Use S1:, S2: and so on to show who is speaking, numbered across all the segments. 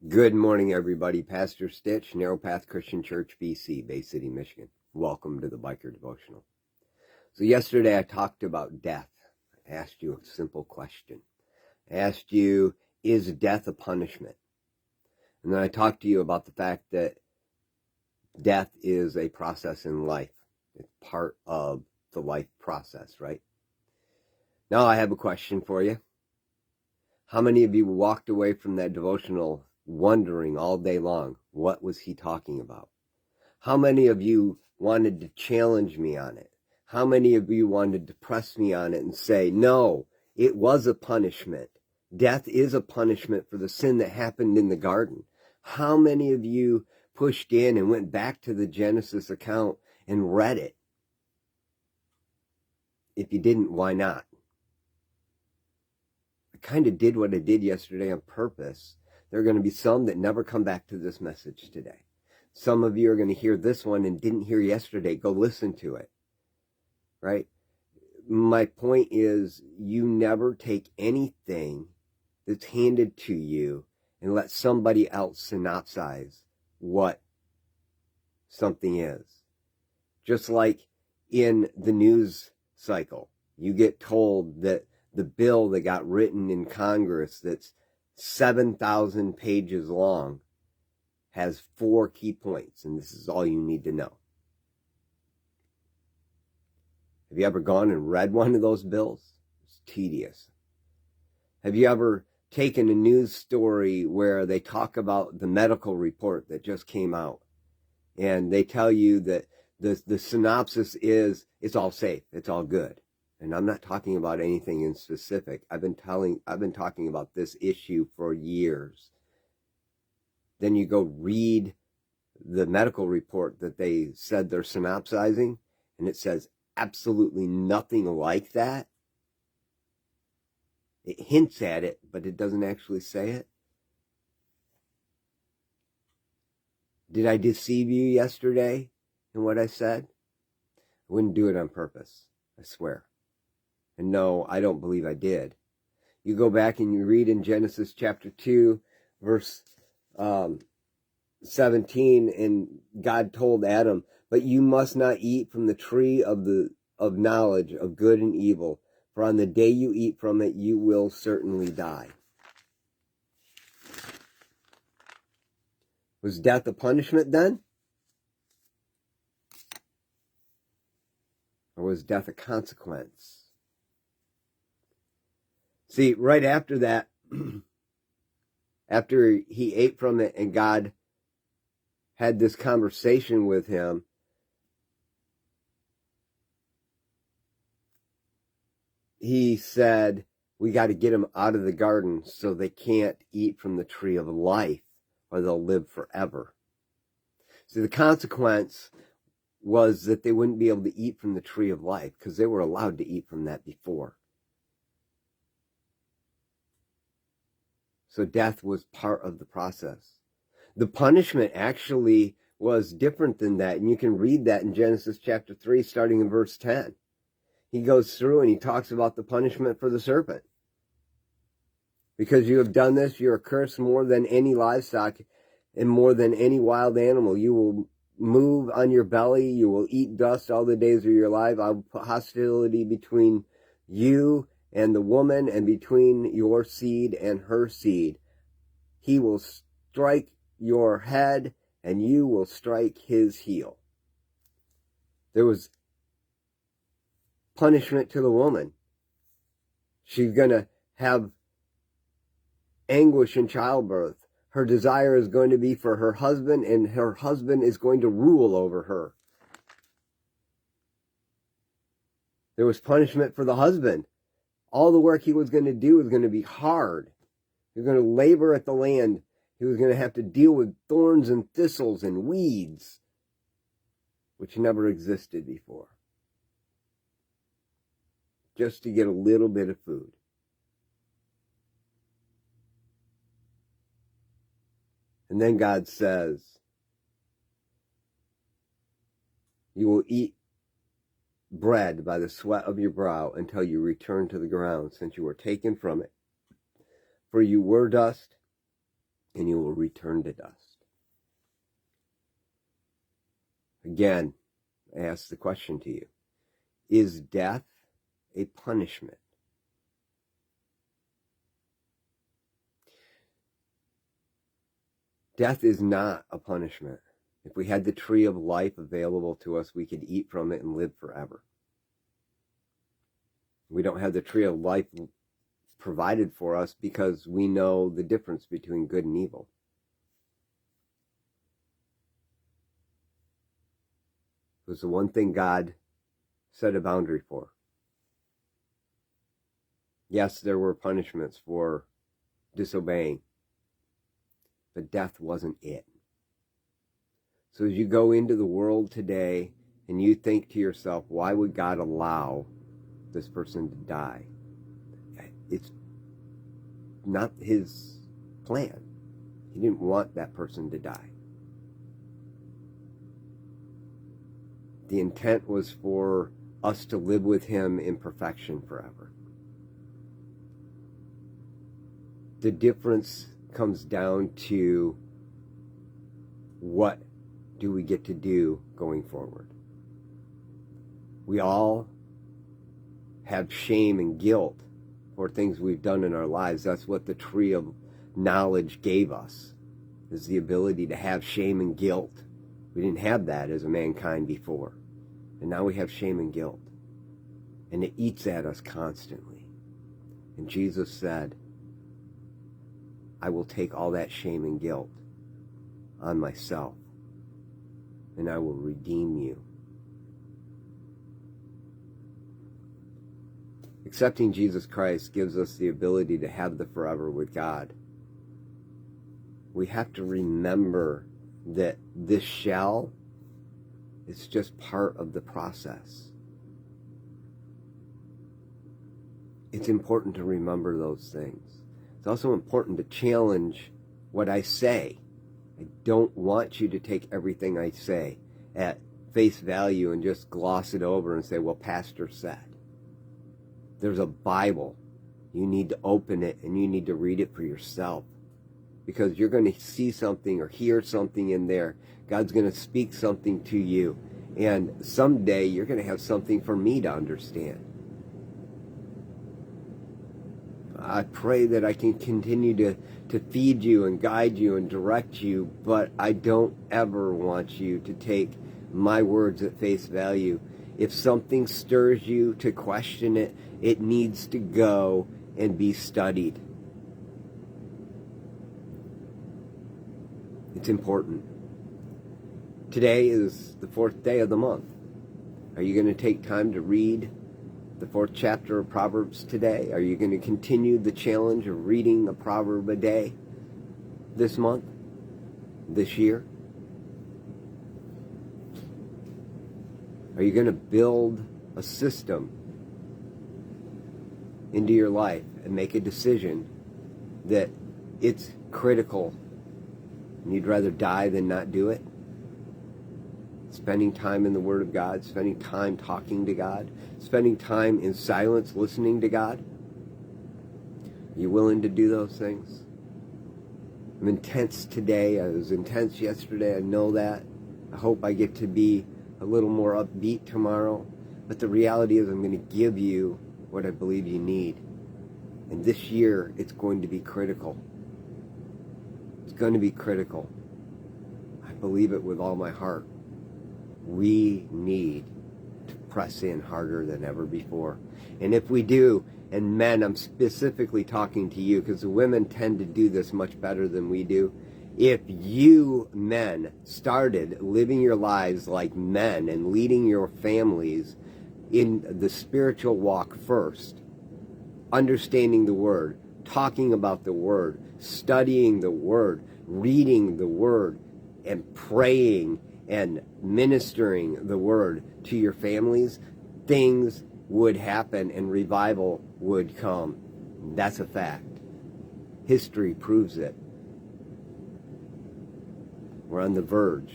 S1: Good morning, everybody. Pastor Stitch, Narrow Path Christian Church, BC, Bay City, Michigan. Welcome to the Biker Devotional. So yesterday I talked about death. I asked you a simple question. I asked you, is death a punishment? And then I talked to you about the fact that death is a process in life. It's part of the life process, right? Now I have a question for you. How many of you walked away from that devotional wondering all day long, what was he talking about? How many of you wanted to challenge me on it? How many of you wanted to press me on it and say, no, it was a punishment. Death is a punishment for the sin that happened in the garden. How many of you pushed in and went back to the Genesis account and read it? If you didn't, why not? I kind of did what I did yesterday on purpose. There are going to be some that never come back to this message today. Some of you are going to hear this one and didn't hear yesterday. Go listen to it, right? My point is, you never take anything that's handed to you and let somebody else synopsize what something is. Just like in the news cycle, you get told that the bill that got written in Congress that's 7,000 pages long has 4 key points, and this is all you need to know. Have you ever gone and read one of those bills? It's tedious. Have you ever taken a news story where they talk about the medical report that just came out, and they tell you that the synopsis is it's all safe, it's all good? And I'm not talking about anything in specific. I've been talking about this issue for years. Then you go read the medical report that they said they're synopsizing, and it says absolutely nothing like that. It hints at it, but it doesn't actually say it. Did I deceive you yesterday in what I said? I wouldn't do it on purpose, I swear. And no, I don't believe I did. You go back and you read in Genesis chapter 2, verse 17, and God told Adam, but you must not eat from the tree of knowledge of good and evil, for on the day you eat from it, you will certainly die. Was death a punishment then? Or was death a consequence? See, right after that, after he ate from it and God had this conversation with him, he said, we got to get them out of the garden so they can't eat from the tree of life or they'll live forever. So the consequence was that they wouldn't be able to eat from the tree of life because they were allowed to eat from that before. So death was part of the process. The punishment actually was different than that, and you can read that in Genesis chapter 3, starting in verse 10. He goes through and he talks about the punishment for the serpent. Because you have done this, you are cursed more than any livestock and more than any wild animal. You will move on your belly, you will eat dust all the days of your life. I will put hostility between you and the woman, and between your seed and her seed. He will strike your head, and you will strike his heel. There was punishment to the woman. She's going to have anguish in childbirth. Her desire is going to be for her husband, and her husband is going to rule over her. There was punishment for the husband. All the work he was going to do was going to be hard. He was going to labor at the land. He was going to have to deal with thorns and thistles and weeds, which never existed before, just to get a little bit of food. And then God says, you will eat bread by the sweat of your brow until you return to the ground, since you were taken from it. For you were dust, and you will return to dust. Again, I ask the question to you, is death a punishment? Death is not a punishment. If we had the tree of life available to us, we could eat from it and live forever. We don't have the tree of life provided for us because we know the difference between good and evil. It was the one thing God set a boundary for. Yes, there were punishments for disobeying, but death wasn't it. So as you go into the world today and you think to yourself, why would God allow this person to die? It's not his plan. He didn't want that person to die. The intent was for us to live with him in perfection forever. The difference comes down to what do we get to do going forward. We all have shame and guilt for things we've done in our lives. That's what the tree of knowledge gave us, is the ability to have shame and guilt. We didn't have that as a mankind before. And now we have shame and guilt. And it eats at us constantly. And Jesus said, I will take all that shame and guilt on myself, and I will redeem you. Accepting Jesus Christ gives us the ability to have the forever with God. We have to remember that this shell is just part of the process. It's important to remember those things. It's also important to challenge what I say. I don't want you to take everything I say at face value and just gloss it over and say, well, Pastor said. There's a Bible. You need to open it and you need to read it for yourself, because you're going to see something or hear something in there. God's going to speak something to you, and someday you're going to have something for me to understand. I pray that I can continue to feed you and guide you and direct you, but I don't ever want you to take my words at face value. If something stirs you to question it, it needs to go and be studied. It's important. Today is the 4th day of the month. Are you going to take time to read the 4th chapter of Proverbs today? Are you going to continue the challenge of reading a proverb a day this month, this year? Are you going to build a system into your life and make a decision that it's critical and you'd rather die than not do it? Spending time in the Word of God, spending time talking to God, spending time in silence listening to God. Are you willing to do those things? I'm intense today. I was intense yesterday. I know that. I hope I get to be a little more upbeat tomorrow. But the reality is I'm going to give you what I believe you need. And this year, it's going to be critical. It's going to be critical. I believe it with all my heart. We need to press in harder than ever before. And if we do, and men, I'm specifically talking to you because the women tend to do this much better than we do. If you men started living your lives like men and leading your families in the spiritual walk first, understanding the Word, talking about the Word, studying the Word, reading the Word, and praying and ministering the Word to your families, things would happen and revival would come. That's a fact. History proves it. We're on the verge.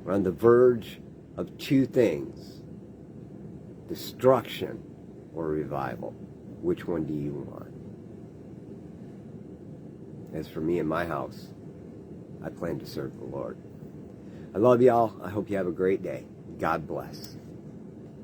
S1: We're on the verge of two things: destruction or revival. Which one do you want? As for me and my house, I plan to serve the Lord. I love y'all. I hope you have a great day. God bless.